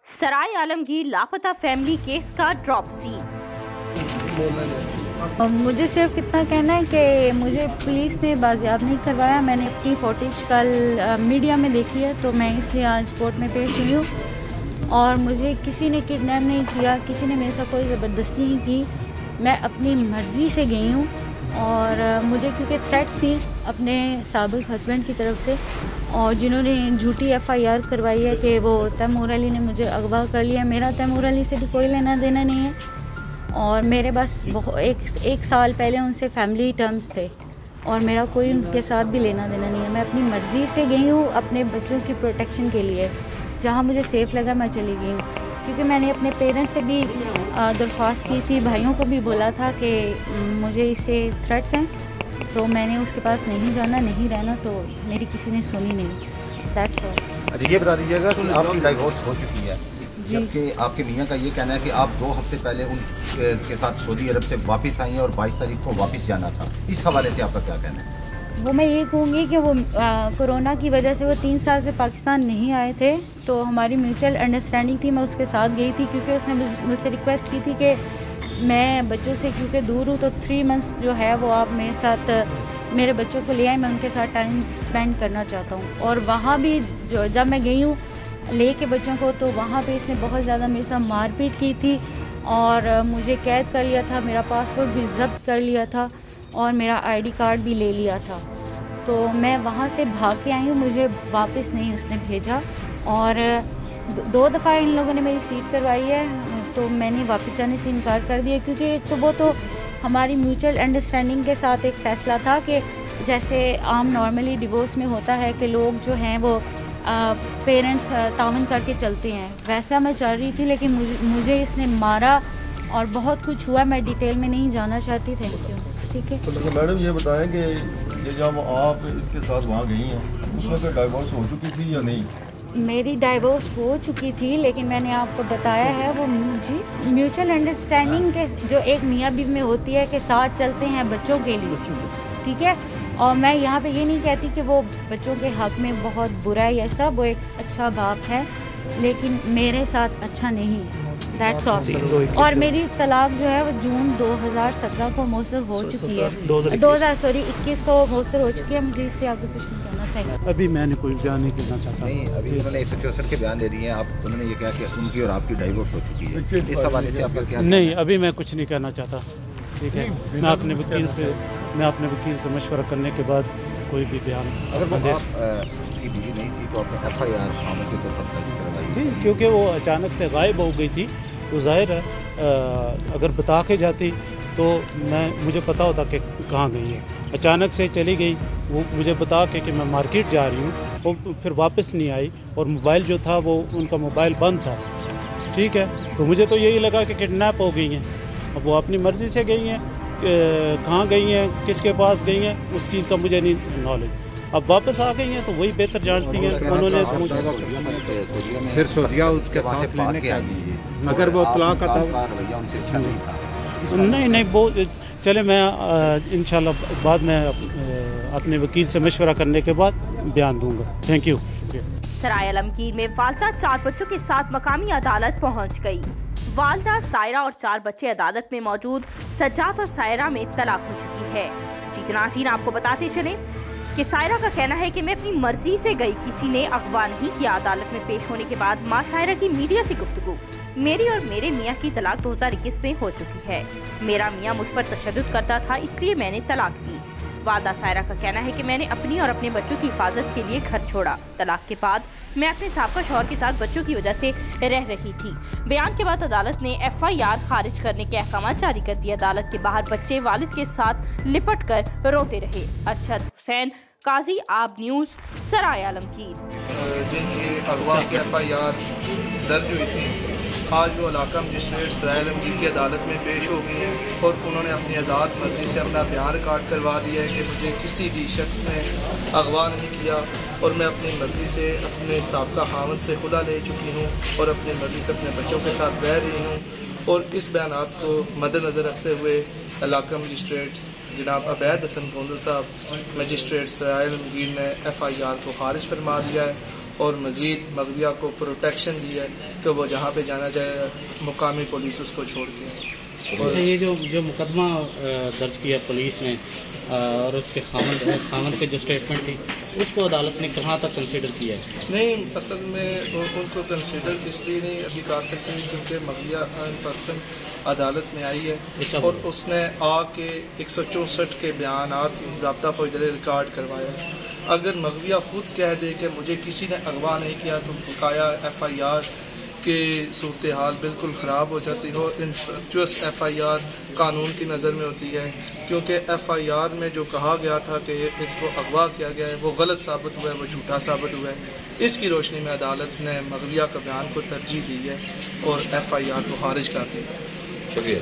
सराय आलमगीर लापता family case का drop scene. मुझे सिर्फ इतना कहना है कि मुझे पुलिस ने बाजियाब नहीं करवाया। मैंने अपनी फुटेज कल मीडिया में देखी है, तो मैं इसलिए आज कोर्ट में पेश हुई हूँ। और मुझे किसी ने किडनैप नहीं किया, किसी ने मेरे साथ कोई ज़बरदस्ती नहीं की। मैं अपनी मर्ज़ी से गई हूँ। और मुझे क्योंकि थ्रेट्स थी अपने साबिक हस्बैंड की तरफ से, और जिन्होंने झूठी FIR करवाई है कि वो तैमूर अली ने मुझे अगवा कर लिया। मेरा तैमूर अली से भी कोई लेना देना नहीं है, और मेरे बस एक साल पहले उनसे फैमिली टर्म्स थे, और मेरा कोई उनके साथ भी लेना देना नहीं है। मैं अपनी मर्ज़ी से गई हूँ अपने बच्चों की प्रोटेक्शन के लिए। जहाँ मुझे सेफ़ लगा मैं चली गई हूँ, क्योंकि मैंने अपने पेरेंट्स से भी दरख्वास्त की थी, भाइयों को भी बोला था कि मुझे इससे थ्रेट्स हैं, तो मैंने उसके पास नहीं जाना, नहीं रहना, तो मेरी किसी ने सुनी नहीं। That's all. अच्छा, ये बता दीजिएगा कि आपकी डाइवोर्स हो चुकी है, जबकि आपके मियाँ का ये कहना है कि आप 2 हफ्ते पहले उनके साथ सऊदी अरब से वापस आई हैं और 22 तारीख को वापस जाना था। इस हवाले से आपका क्या कहना है? वो मैं ये कहूँगी कि वो कोरोना की वजह से वो 3 साल से पाकिस्तान नहीं आए थे, तो हमारी म्यूचुअल अंडरस्टैंडिंग थी। मैं उसके साथ गई थी क्योंकि उसने मुझसे रिक्वेस्ट की थी कि मैं बच्चों से क्योंकि दूर हूँ, तो 3 मंथ्स जो है वो आप मेरे साथ मेरे बच्चों को ले आए, मैं उनके साथ टाइम स्पेंड करना चाहता हूँ। और वहाँ भी जब मैं गई हूँ ले के बच्चों को, तो वहाँ पे इसने बहुत ज़्यादा मेरे साथ मारपीट की थी, और मुझे कैद कर लिया था, मेरा पासपोर्ट भी जब्त कर लिया था, और मेरा ID कार्ड भी ले लिया था। तो मैं वहाँ से भाग के आई हूँ, मुझे वापस नहीं उसने भेजा। और 2 दफ़ा इन लोगों ने मेरी सीट करवाई है, तो मैंने वापस जाने से इनकार कर दिया, क्योंकि एक तो वो तो हमारी म्यूचुअल अंडरस्टैंडिंग के साथ एक फ़ैसला था कि जैसे आम नॉर्मली डिवोर्स में होता है कि लोग जो हैं वो पेरेंट्स तावन करके चलते हैं, वैसा मैं चल रही थी। लेकिन मुझे इसने मारा और बहुत कुछ हुआ, मैं डिटेल में नहीं जाना चाहती। Thank you. ठीक है। तो मैडम ये बताएं कि ये जब आप इसके साथ वहाँ गई हैं, उस वक्त डाइवोर्स हो चुकी थी या नहीं? मेरी डाइवोर्स हो चुकी थी, लेकिन मैंने आपको बताया है वो मुझे म्यूचुअल अंडरस्टैंडिंग के जो एक मियाँ बीवी में होती है कि साथ चलते हैं बच्चों के लिए, ठीक है। और मैं यहाँ पे ये नहीं कहती कि वो बच्चों के हक़ में बहुत बुरा है या ऐसा, वो एक अच्छा बाप है, लेकिन मेरे साथ अच्छा नहीं है। That's all. और मेरी तलाक जो है वो जून 2017 को मौसर हो चुकी है, 2021 को मौसर हो चुकी है। मुझे इससे आगे कुछ नहीं कहना चाहिए। अभी मैंने कोई बयान नहीं करना चाहता। नहीं, अभी उन्होंने 164 के बयान दे दिए हैं। आप उन्होंने ये कहा कि उनकी और आपकी डाइवोर्स हो चुकी है। इस हवाले से आपका क्या? नहीं, अभी मैं कुछ नहीं कहना चाहता। ठीक है, मैं अपने वकील से मशवरा करने के बाद कोई भी बयान। अगर वो आपकी बीवी नहीं थी तो आपने FIR शामिल के तौर पर दर्ज करवाई? जी, क्योंकि वो अचानक से गायब हो गई थी, तो जाहिर है अगर बता के जाती तो मुझे पता होता कि कहाँ गई है। अचानक से चली गई, वो मुझे बता के कि मैं मार्केट जा रही हूँ, वो फिर वापस नहीं आई, और मोबाइल जो था वो उनका मोबाइल बंद था। ठीक है, तो मुझे तो यही लगा कि किडनैप हो गई हैं। अब वो अपनी मर्ज़ी से गई हैं, कहाँ गई हैं, किसके पास गई हैं, उस चीज़ का मुझे नहीं नॉलेज। अब वापस आ गई हैं तो वही बेहतर जानती हैं। तो उन्होंने फिर सऊदीया उसके साथ लेने के लिए, मगर वो तलाक का था, उनसे अच्छा नहीं था। नहीं वो चले, मैं इंशाल्लाह बाद में अपने वकील से मशवरा करने के बाद बयान दूंगा। Thank you. सराय आलमगीर में वालदा 4 बच्चों के साथ मकामी अदालत पहुंच गई। वालदा, सायरा और 4 बच्चे अदालत में मौजूद। सज्जाद और सायरा में तलाक हो चुकी है। जी नाज़रीन, आपको बताते चले कि सायरा का कहना है कि मैं अपनी मर्जी से गई, किसी ने अगवा नहीं किया। अदालत में पेश होने के बाद मां सायरा की मीडिया से गुफ्तगू। मेरी और मेरे मियाँ की तलाक 2021 में हो चुकी है। मेरा मियाँ मुझ पर तशद्दुद करता था, इसलिए मैंने तलाक ली। वालदा सायरा का कहना है कि मैंने अपनी और अपने बच्चों की हिफाजत के लिए घर छोड़ा। तलाक के बाद मैं अपने साबका शौहर के साथ बच्चों की वजह से रह रही थी। बयान के बाद अदालत ने FIR खारिज करने के अहकाम जारी कर दिए। अदालत के बाहर बच्चे वालिद के साथ लिपट कर रोते रहे। अरशद हुसैन, काजी आब न्यूज़, सराय आलमगीर। जिनकी अगवा की FIR दर्ज हुई थी, आज वो इलाका मजिस्ट्रेट सराय आलमगीर की अदालत में पेश हो गई हैं, और उन्होंने अपनी आज़ाद मर्जी से अपना बयान रिकॉर्ड करवा दिया है कि मुझे किसी भी शख्स ने अगवा नहीं किया, और मैं अपनी मर्ज़ी से अपने साबका खावंद से खुला ले चुकी हूँ, और अपनी मर्ज़ी से अपने बच्चों के साथ रह रही हूँ। और इस बयानात को मद्देनज़र रखते हुए इलाका मजिस्ट्रेट जनाब अबैद हसन गोंदल साहब मजिस्ट्रेट सराय आलमगीर ने FIR को खारिज फरमा दिया है, اور مزید مغویہ کو پروٹیکشن دی ہے کہ وہ جہاں پہ جانا چاہے مقامی پولیس اس کو چھوڑ کے. اچھا، یہ جو مقدمہ درج کیا پولیس نے اور اس کے خامند کی جو اسٹیٹمنٹ تھی اس کو عدالت نے کہاں تک کنسیڈر کیا ہے؟ نہیں، اصل میں ان کو کنسیڈر اس لیے نہیں ابھی کر سکتے کیونکہ مغویہ ان پرسن عدالت میں آئی ہے اور اس نے آ کے 164 کے بیانات ضابطہ فوجداری ریکارڈ کروایا ہے. اگر مغویہ خود کہہ دے کہ مجھے کسی نے اغوا نہیں کیا تو بقایا ایف آئی آر کی صورتحال بالکل خراب ہو جاتی ہو. انفرکچوس ایف آئی آر قانون کی نظر میں ہوتی ہے کیونکہ ایف آئی آر میں جو کہا گیا تھا کہ اس کو اغوا کیا گیا ہے وہ غلط ثابت ہوا ہے، وہ جھوٹا ثابت ہوا ہے. اس کی روشنی میں عدالت نے مغویہ کا بیان کو ترجیح دی ہے اور ایف آئی آر کو خارج کر دیا. شکریہ.